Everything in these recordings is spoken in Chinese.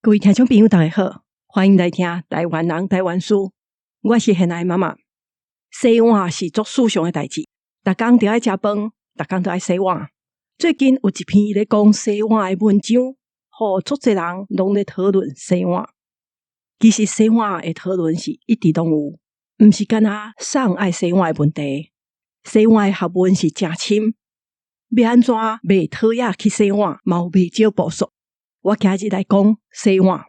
各位听众朋友大家好，欢迎来听台湾人台湾事。我是现在妈妈。洗碗是足事上的代志，每天都要吃饭，每天都要洗碗。最近有一篇咧讲洗碗的文章，互足侪人拢咧讨论洗碗。其实洗碗的讨论是一直拢有，毋是干那送爱洗碗的问题。洗碗的学问是真深，要安怎袂讨厌去洗碗，嘛有袂少步数。我今日来讲洗碗。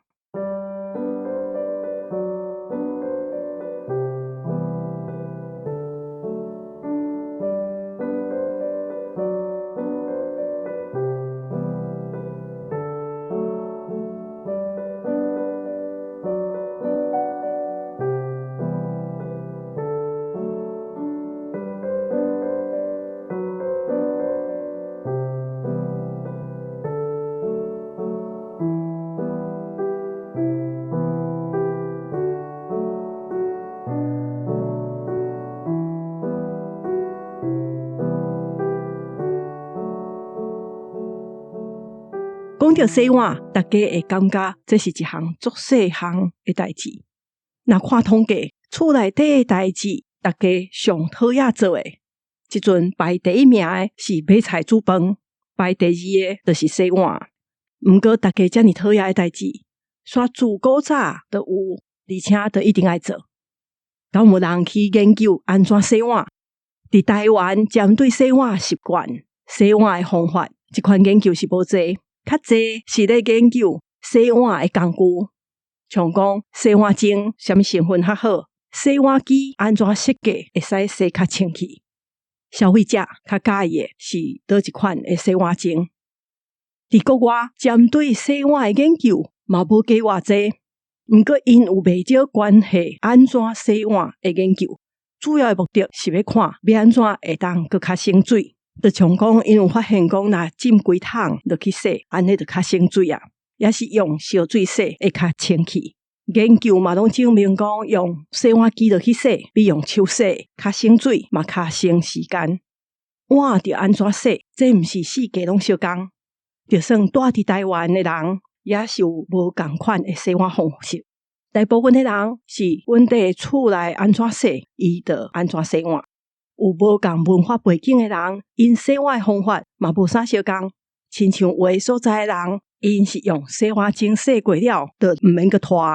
讲到洗碗，大家会感觉这是一项足细项的代志。若看统计，厝内底的代志，大家上讨厌做的，即阵排第一名的是买菜煮饭，排第二的就是洗碗。毋过大家遮尔讨厌的代志，煞自古早就有，而且就一定爱做。敢有人去研究安怎洗碗？伫台湾针对洗碗习惯、洗碗的方法，即款研究是无济。较济是咧研究洗碗的工具，像讲洗碗精什么成分较好，洗碗机安怎设计会使洗较清气。消费者较介意的是倒一款的洗碗精。伫国外针对洗碗的研究嘛无计偌济，毋过因有袂少关系安怎洗碗的研究，主要的目的是要看要安怎会当搁较省水。就像讲，因有发现讲，若浸规桶落去洗，安尼就较省水啊。也是用烧水洗会较清气。研究嘛拢证明讲，用洗碗机落去洗，比用手洗较省水，嘛较省时间。碗着安怎洗，这毋是四界拢相共。就算住伫台湾的人，也是有无共款的洗碗方式。大部分的人是阮伫厝内安怎洗，伊就安怎洗碗。有无共文化背景的人，因洗碗的方法嘛无啥相共。亲像有的所在的人，因是用洗碗精洗过了，就毋免搁拖。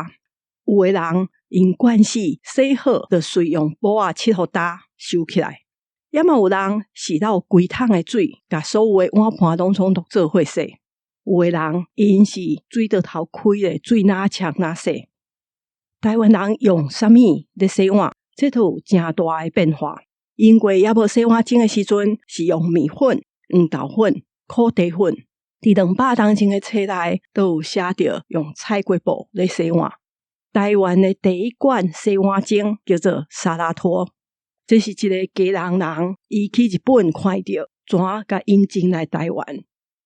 有的人因惯势洗好，就随用布仔拭互干收起来。也嘛有人是捞规桶的水，甲所有的碗盘拢总做伙洗。有的人因是水倒头开咧，水哪呛哪洗。台湾人用啥物咧洗碗，这都有真大的变化。因为也无洗碗精的时阵，是用米粉、黄豆粉、苦茶粉。伫200当前的册内都有写着用菜瓜布咧洗碗。台湾的第一罐洗碗精叫做沙拉托，这是一个家人伊去日本看到，怎甲引进来台湾。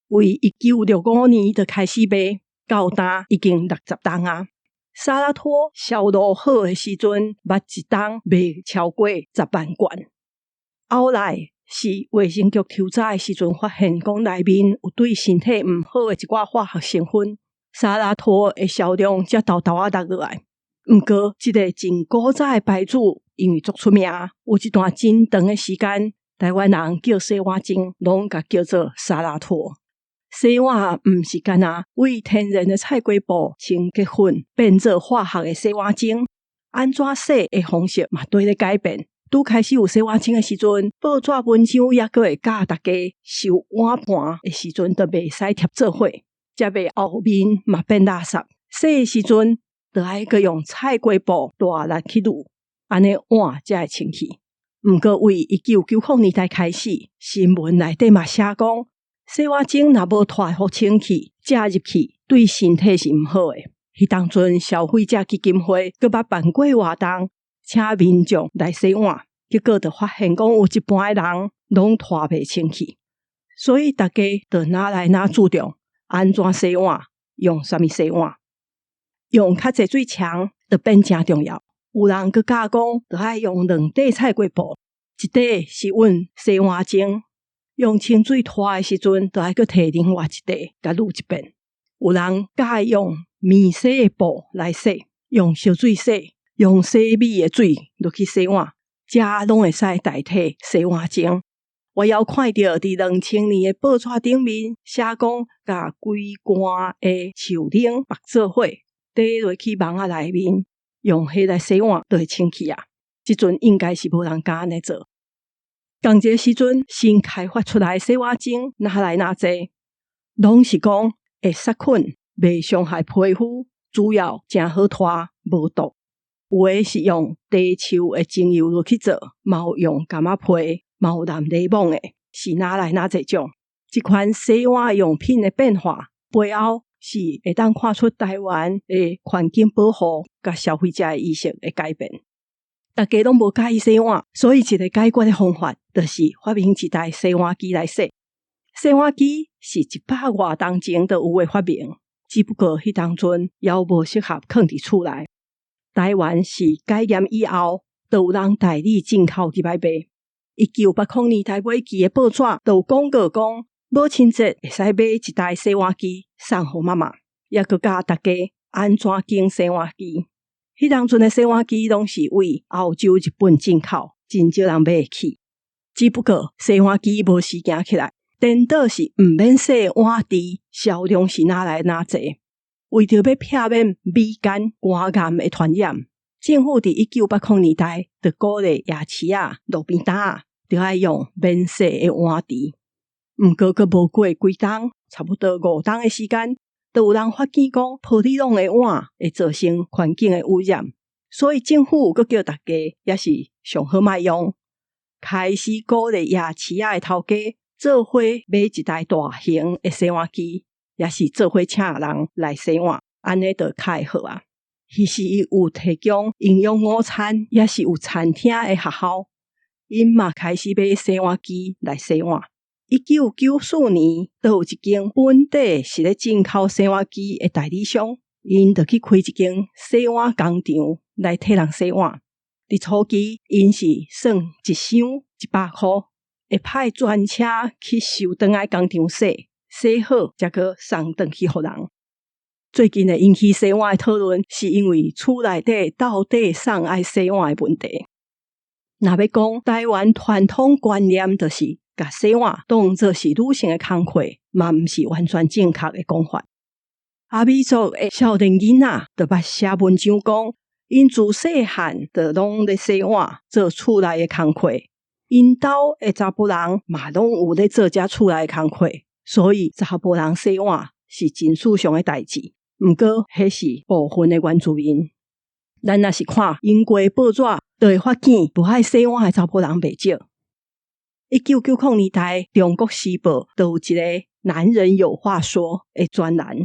为1965年就开始卖，到今已经60吨啊。沙拉托销路好的时阵，捌一吨卖超过10万罐。后来是卫生局抽查的时阵，发现讲内面有对身体毋好的一寡化学成分，沙拉托的销量才豆豆落来。毋过，这个真古早的牌子，因为足出名，有一段真长的时间，台湾人叫洗碗精，拢甲叫做沙拉托。洗碗毋是干那为天然的菜瓜布、清洁粉变做化学的洗碗精，安怎洗的方式嘛对咧改变。拄开始有洗碗精的时阵，报纸文章也阁会教大家收碗盘的时阵，就袂使贴做伙，才袂后面嘛变垃圾。洗的时阵，就爱阁用菜瓜布大力去撸，安尼碗才会清气。毋过为1990年代开始，新闻内底嘛写讲，洗碗精若无拖互清气，食入去对身体是毋好的。迄当阵消费者基金会阁捌办过活动，请民众来洗碗，结果就发现讲有一半的人拢拖袂清气，所以大家就哪来哪注重安怎洗碗，用啥物洗碗，用较济水枪就变真重要。有人阁教讲，就爱用2块菜瓜布，一块是阮洗碗精，用清水拖的时阵，就爱阁摕另外一块甲撸一遍。有人介用面洗的布来洗，用烧水洗，用洗米的水落去洗碗，这拢会使代替洗碗精。我还看到伫2000年的报纸顶面写讲，甲规罐的树顶绑做伙，滴落去网仔内面，用迄来洗碗就会清气啊。即阵应该是无人敢安尼做。同一个时阵，新开发出来洗碗精哪来哪济，拢是讲会杀菌、袂伤害皮肤，主要真好拖，无毒。有的是用地树的精油落去做，嘛有用柑仔皮，嘛有蓝柠檬的，是哪来哪济种。即款洗碗用品的变化背后，是会当看出台湾的环境保护甲消费者的意识的改变。大家拢无介意洗碗，所以一个解决的方法，就是发明一台洗碗机来洗。洗碗机是100多年前就有的发明，只不过迄当阵还无适合放伫厝内。台湾是改验以后，就有人代理进口去买卖。1980年代尾期的报纸就有广告讲，母亲节会使买一台洗碗机送互妈妈，也佮教大家安怎经洗碗机。迄当阵的洗碗机拢是为澳洲、日本进口，真少人买得起。只不过洗碗机无时行起来，颠倒是毋免洗碗池，销量是哪来哪济。为着要避免米干、肝癌的传染，政府伫1980年代就鼓励夜市啊、路边摊啊，就要用免洗的碗池。毋过佫无过几冬，差不多5冬的时间，就有人发现讲，保丽龙的碗会造成环境的污染，所以政府佫叫大家也是上好莫用，开始鼓励夜市仔的头家做伙买一台大型的洗碗机，也是做伙请人来洗碗，安尼就较好啊。其实有提供营养午餐，也是有餐厅的学校，因嘛开始买洗碗机来洗碗。1994年，就有一间本地是咧进口洗碗机的代理商，因就去开一间洗碗工厂来替人洗碗。伫初期，因是算一箱100块，会派专车去收回来工厂洗，洗好才去送回去互人。最近的引起洗碗的讨论，是因为厝内底到底送爱洗碗的问题。若要讲台湾传统观念，就是把洗碗当作是女性的工课，嘛毋是完全正确的讲法。阿美族的少年囡仔就捌写文章讲，因自细汉就拢咧洗碗，做厝内的工课。因兜的查甫人嘛拢有咧做遮厝内的工课，所以查甫人洗碗是真事上的代志。毋过，迄是部分的原住民。咱若是看英国报纸，就会发现不爱洗碗的查甫人袂少。1990年代，《中国时报》就有一个“男人有话说”的专栏，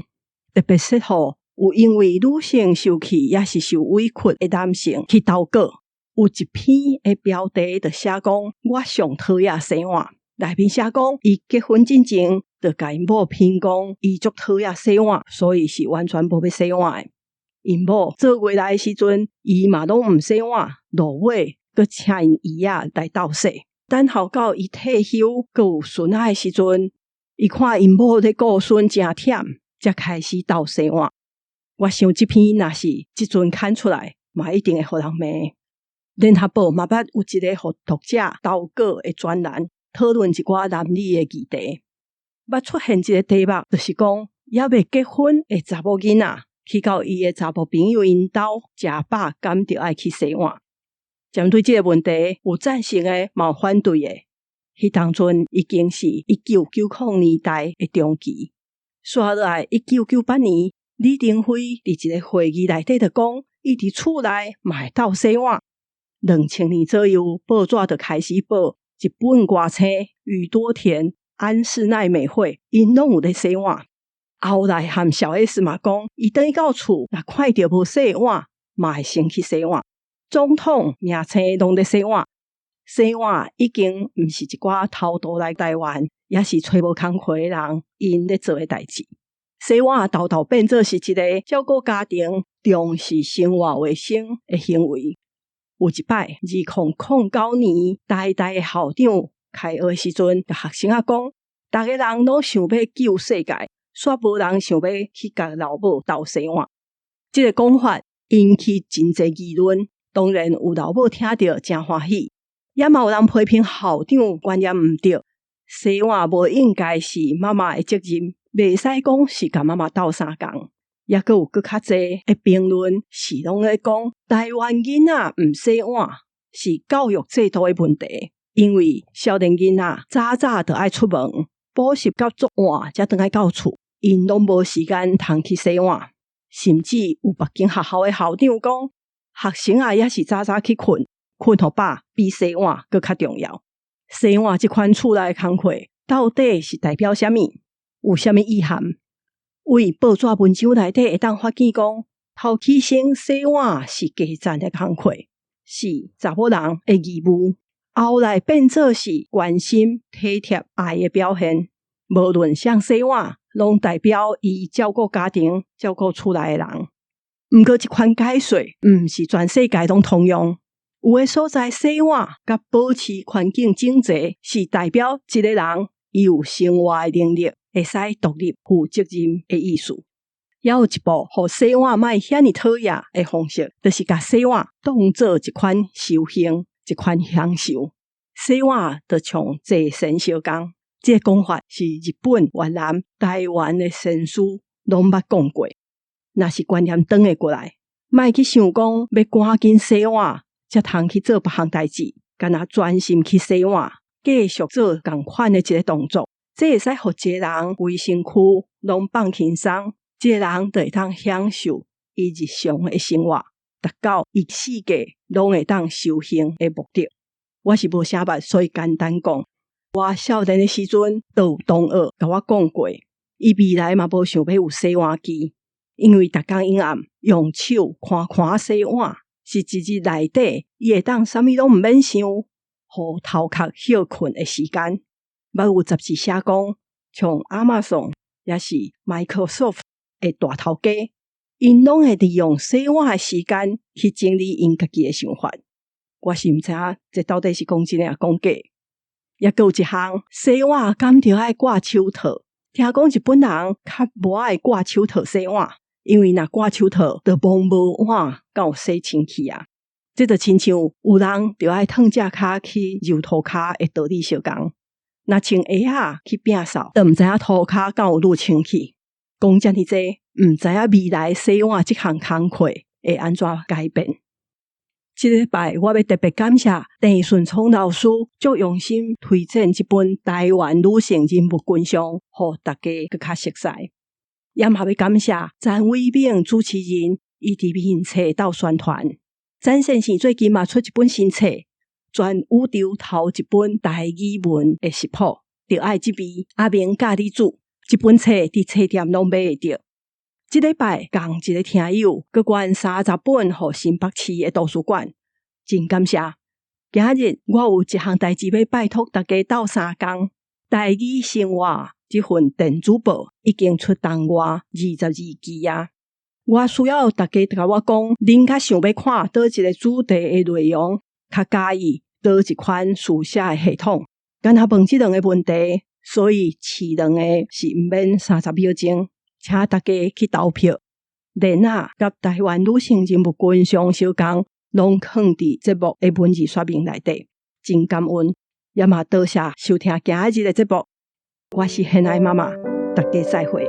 特别适合有因为女性受气也是受委屈的男性去投稿。有一篇的标题就写讲，我上讨厌洗碗。内面写讲，伊结婚之前就甲因某评讲，伊足讨厌洗碗，所以是完全无要洗碗的。因某做月来的时阵，伊嘛拢毋洗碗，落尾佮请因姨仔来斗洗。等候到伊退休，佮有孙仔的时阵，伊看因某咧顾孙真忝，才开始斗洗碗。我想这篇若是即阵刊出来，嘛一定会互人骂。联合报嘛捌有一个互读者投稿的专栏，讨论一寡男女的议题。捌出现一个题目，就是讲还未结婚的查某囡仔去到伊的查某朋友因兜食饱，敢着爱去洗碗。针对这个问题，有赞成的，嘛有反对的。迄当阵已经是1990年代的中期，刷落来1998年，李登辉伫一个会议内底就讲，伊伫厝内嘛会斗洗碗。2000年左右，报纸就开始报一本外册宇多田、安室奈美惠，因拢有咧洗碗。后来和小 S 嘛讲，伊转去到厝，若看到无洗碗，嘛会先去洗碗。总统名册拢咧洗碗，洗碗已经毋是一寡偷渡来台湾，也是找无工课的人因咧做的代志。洗碗豆豆变做是一个照顾家庭、重视生活卫生的行为。有一摆，2009年台大的校长开学的时阵，甲学生仔讲，逐个人拢想要救世界，煞无人想要去甲老母斗洗碗。这个讲法引起真侪议论，当然有老母听到真欢喜，也嘛有人批评校长观念毋对，洗碗无应该是妈妈的责任，袂使讲是甲妈妈斗相共。也佫有佫较侪的评论是拢咧讲，台湾囡仔毋洗碗是教育制度的问题，因为少年囡仔早早就爱出门补习到做晏才回来到厝，因拢无时间通去洗碗。甚至有北京学校的校长讲，学生也是早早去困互饱，比洗碗佫较重要。洗碗这款厝内的工课，到底是代表啥物？有啥物意涵？为报纸文章内底会当发现讲，头起先洗碗是家赞的工课，是查某人的义务，后来变做是关心、体贴、爱的表现。无论谁洗碗，拢代表伊照顾家庭、照顾厝内的人。毋过，这款解说毋是全世界拢通用。有的所在洗碗甲保持环境整洁，是代表一个人伊有生活的能力，会使独立负责任的意思。也有一部互洗碗莫遐尼讨厌的方式，就是甲洗碗当做一款修行，一款享受。洗碗就像祭神相共。这个讲法是日本、越南、台湾的先师拢捌讲过。若是观念转会过来，莫去想讲要赶紧洗碗，才通去做别项代志，干那专心去洗碗，继续做同款的一个动作。这会使互一个人规身躯拢放轻松，这个人就会当享受伊日常的生活，达到伊世界拢会当修行的目的。我是无啥捌，所以简单讲。我少年的时阵，都有同学甲我讲过，伊未来嘛无想要有洗碗机，因为逐工阴暗用手看洗碗，是一日内底伊会当啥物拢毋免想，互头壳休困的时间。捌有杂志写讲，像 Amazon 也是 Microsoft 的大头家，因拢会利用洗碗的时间去整理因家己的想法。我是毋知影这到底是讲真诶啊讲假。也佫有一项洗碗敢着爱挂手套，听讲日本人较无爱挂手套洗碗，因为若挂手套就摸无碗，敢有洗清气啊。这就亲像有人着爱烫只骹去揉涂骹的道理相共。若穿鞋仔去摒扫，就毋知影涂骹敢有愈清气。讲遮尔济，毋知影未来洗碗这项工课会安怎改变。这礼拜我要特别感谢陈顺聪老师，足用心推荐这本台湾女性人物群像，互大家更较熟悉。也嘛要感谢詹伟炳主持人，伊伫面册斗宣传。詹先生最近嘛出一本新册，全宇宙头一本台语文的食谱，着爱这味阿明教你煮。这本册伫册店拢买会到。这礼拜共一个听友佮捐30本互新北市的图书馆，真感谢。今日我有一项代志要拜托大家斗相共。台语生活这份电子报已经出档外22期啊！我需要大家甲我讲，恁较想要看倒一个主题的内容，较介意倒一款书写的系统。干那问这两个问题，所以试两个是毋免30秒钟。请大家去投票，连啊甲台湾女性人物群像相共，拢放伫节目的文字说明内底。真感恩，也嘛多谢收听今日的节目。我是henai妈妈，大家再会。